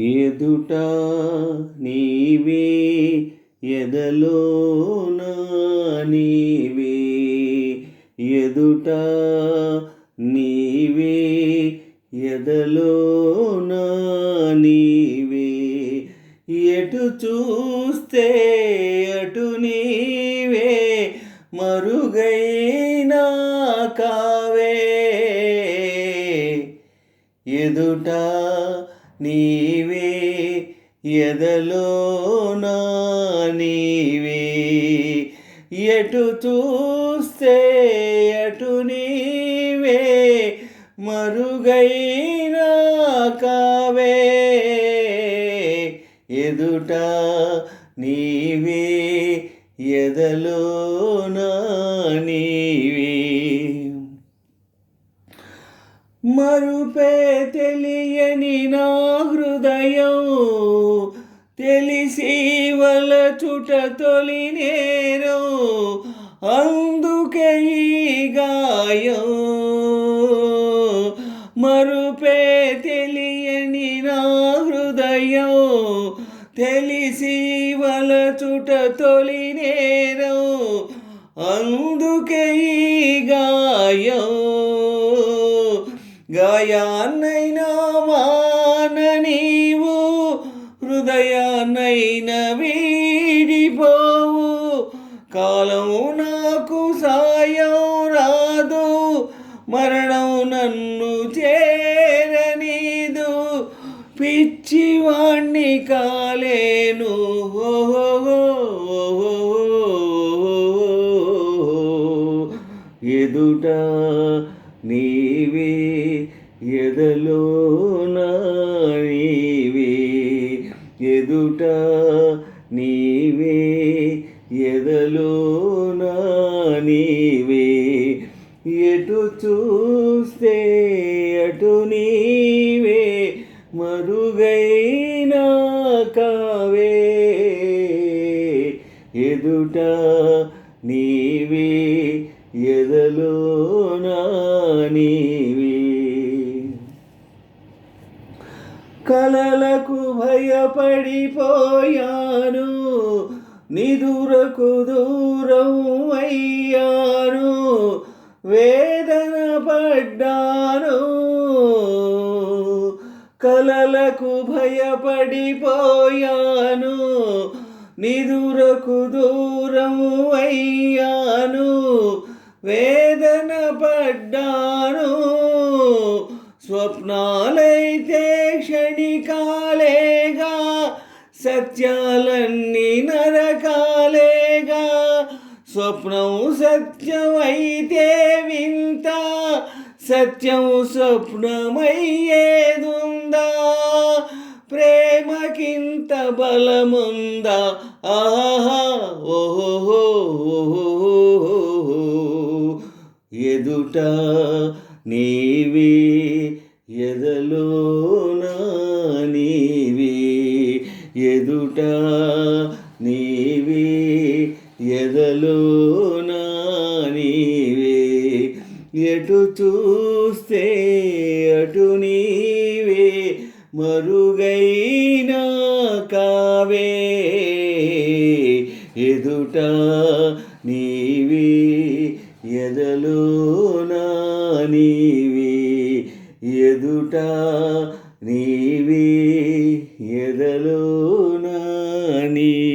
ఎదుట నీవే ఎదలోన నీవే ఎదుట నీవే ఎదలోన నీవే ఎటు చూస్తే అటు నీవే మరుగైనా కావే ఎదుట నీవే ఎదలోన నీవే ఎటు చూస్తే అటు నీవే మరుగైనా కావే ఎదుట నీవే ఎదలోన నీవే మరుపే తెలియని నా హృదయం తెలిసి వలచుట తొలి నేరం అందుకే ఈ గాయం మరుపే తెలియని నా హృదయం తెలిసి వలచుట తొలి నేరం అందుకే ఈ గాయం గాయాన్నైనా మాన నీవు హృదయాన్నైనా వీడిపోవు కాలం నాకు సాయం రాదు మరణం నన్ను చేరనీదు పిచ్చివాణ్ణి కాలేను ఎదుట నీవే ఎదలోన నీవే ఎదుట నీవే ఎదలోన నీవే ఎటు చూస్తే అటు నీవే మరుగైనా కావే ఎదుట నీవే ఎదలోన నీవే కలలకు భయపడిపోయాను నిదురకు దూరం అయ్యాను వేదన పడ్డాను కలలకు భయపడిపోయాను నిదురకు దూరం అయ్యాను వేదన పడ్డాను స్వప్నాలైతే క్షణికాలేగా సత్యాలన్నీ నరకాలేగా స్వప్నం సత్యమైతే వింత సత్యం స్వప్నమయ్యేదుందా ప్రేమకింత బలముందా ఆహా ఓహో ఎదుట నీవే ఎదలోన నీవే ఎదుట నీవే ఎదలోన నీవే ఎటు చూస్తే అటు నీవే మరుగైనా కావే ఎదుట నీవే ఎదలోన నీవే ఎదుట నీవే ఎదలోన నీవే